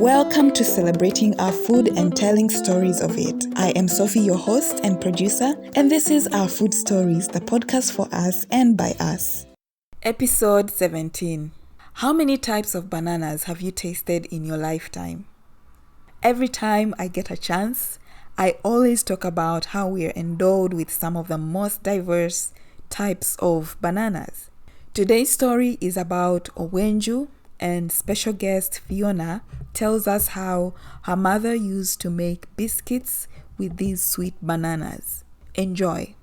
Welcome to Celebrating Our Food and Telling Stories of It. I am Sophie, your host and producer, and this is Our Food Stories, the podcast for us and by us. Episode 17. How many types of bananas have you tasted in your lifetime? Every time I get a chance, I always talk about how we are endowed with some of the most diverse types of bananas. Today's story is about Obwenju, and special guest Fiona tells us how her mother used to make biscuits with these sweet bananas. Enjoy.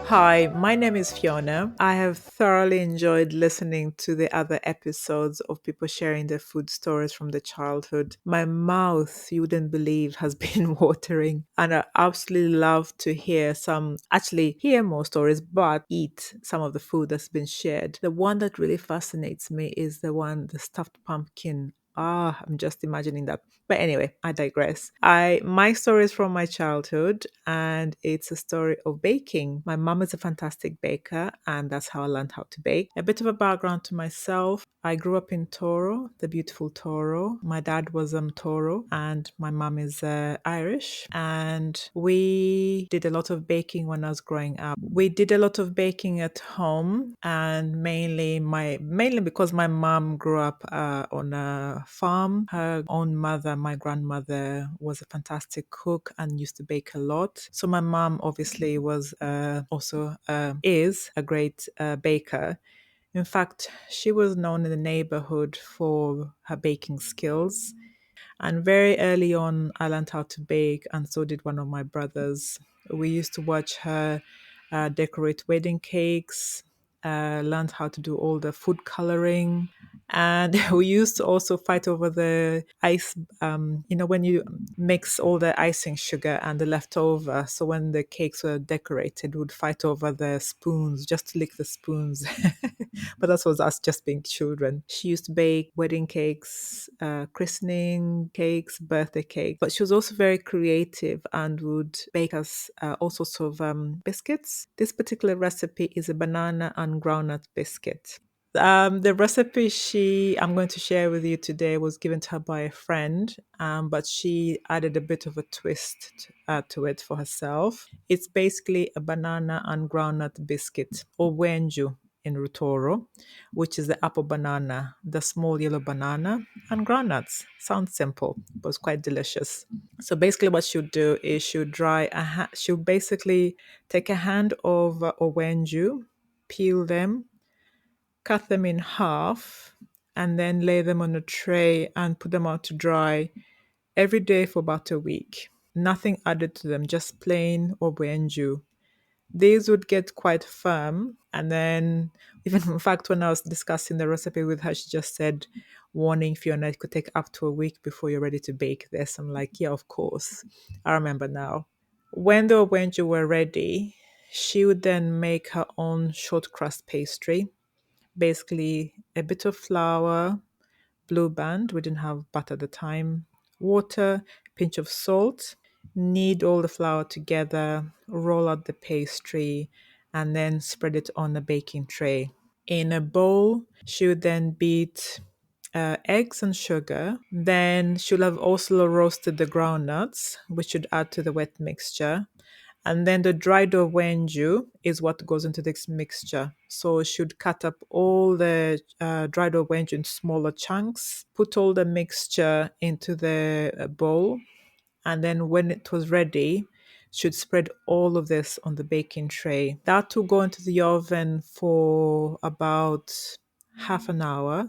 Hi, my name is Fiona. I have thoroughly enjoyed listening to the other episodes of people sharing their food stories from their childhood. My mouth, you wouldn't believe, has been watering, and I absolutely love to hear more stories, but eat some of the food that's been shared. The one that really fascinates me is the stuffed pumpkin. I'm just imagining that. But anyway, I digress. My story is from my childhood, and it's a story of baking. My mom is a fantastic baker, and that's how I learned how to bake. A bit of a background to myself. I grew up in Toro, the beautiful Toro. My dad was Toro, and my mom is Irish. And we did a lot of baking when I was growing up. We did a lot of baking at home, and mainly because my mom grew up on a farm. Her own mother, my grandmother, was a fantastic cook and used to bake a lot. So my mom obviously is a great baker. In fact, she was known in the neighborhood for her baking skills. And very early on, I learned how to bake, and so did one of my brothers. We used to watch her decorate wedding cakes, learned how to do all the food coloring. And we used to also fight over the ice, when you mix all the icing sugar and the leftover. So when the cakes were decorated, we would fight over the spoons, just to lick the spoons. But that was us just being children. She used to bake wedding cakes, christening cakes, birthday cakes. But she was also very creative and would bake us all sorts of biscuits. This particular recipe is a banana and groundnut biscuit. The recipe I'm going to share with you today was given to her by a friend, but she added a bit of a twist to it for herself. It's basically a banana and groundnut biscuit, Obwenju in Rutoro, which is the apple banana, the small yellow banana, and groundnuts. Sounds simple, but it's quite delicious. So basically, what she'll do is she'll basically take a hand of Obwenju, peel them, cut them in half, and then lay them on a tray and put them out to dry every day for about a week. Nothing added to them, just plain Obwenju. These would get quite firm, and then even in fact when I was discussing the recipe with her, she just said, warning Fiona, it could take up to a week before you're ready to bake this. I'm like, yeah, of course, I remember now. When the Obwenju were ready, she would then make her own shortcrust pastry. Basically a bit of flour, Blueband, we didn't have butter at the time, water, pinch of salt, knead all the flour together, roll out the pastry, and then spread it on a baking tray. In a bowl, she would then beat eggs and sugar. Then she'll have also roasted the groundnuts, which should add to the wet mixture. And then the dried Obwenju is what goes into this mixture. So should cut up all the dried Obwenju in smaller chunks, put all the mixture into the bowl, and then when it was ready, should spread all of this on the baking tray. That will go into the oven for about half an hour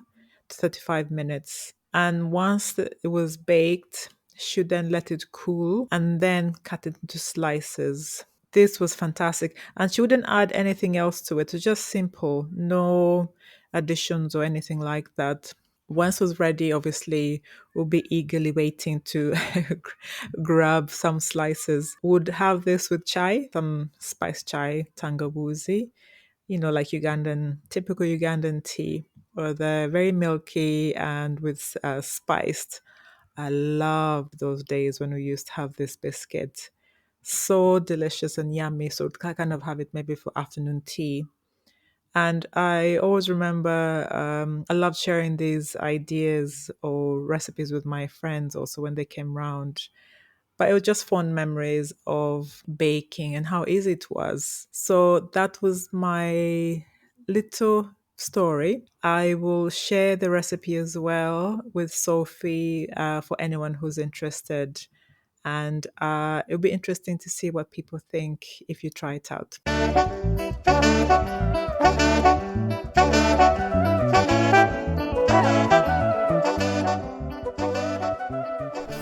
to 35 minutes. And once it was baked, should then let it cool and then cut it into slices. This was fantastic. And she wouldn't add anything else to it. It's just simple, no additions or anything like that. Once it was ready, obviously, we'll be eagerly waiting to grab some slices. Would have this with chai, some spiced chai, tangawizi, like typical Ugandan tea, or the very milky and with spiced. I love those days when we used to have this biscuit. so delicious and yummy. So I kind of have it maybe for afternoon tea. And I always remember I loved sharing these ideas or recipes with my friends also when they came round. But it was just fond memories of baking and how easy it was. So that was my little story. I will share the recipe as well with Sophie for anyone who's interested. And it'll be interesting to see what people think if you try it out.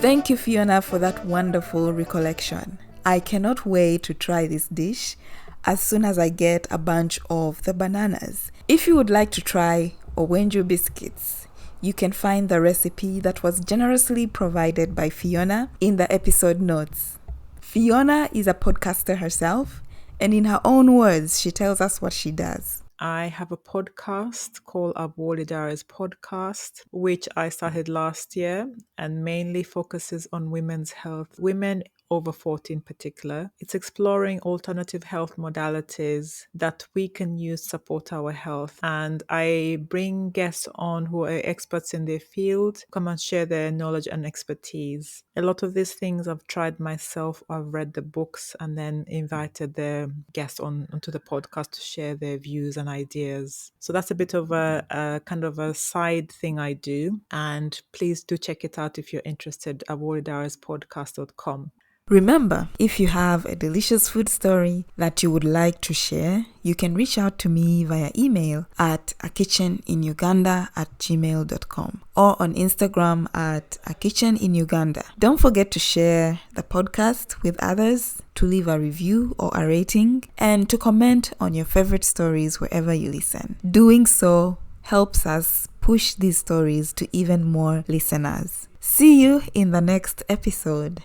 Thank you, Fiona, for that wonderful recollection. I cannot wait to try this dish as soon as I get a bunch of the bananas. If you would like to try Obwenju biscuits, you can find the recipe that was generously provided by Fiona in the episode notes. Fiona is a podcaster herself, and in her own words, she tells us what she does. I have a podcast called Abwoli Diaries Podcast, which I started last year and mainly focuses on women's health, women over 40 in particular. It's exploring alternative health modalities that we can use to support our health. And I bring guests on who are experts in their field, come and share their knowledge and expertise. A lot of these things I've tried myself. I've read the books and then invited the guests onto the podcast to share their views and ideas. So that's a bit of a kind of a side thing I do. And please do check it out if you're interested at warriordiariespodcast.com. Remember, if you have a delicious food story that you would like to share, you can reach out to me via email at akitcheninuganda@gmail.com or on Instagram at akitcheninuganda. Don't forget to share the podcast with others, to leave a review or a rating, and to comment on your favorite stories wherever you listen. Doing so helps us push these stories to even more listeners. See you in the next episode.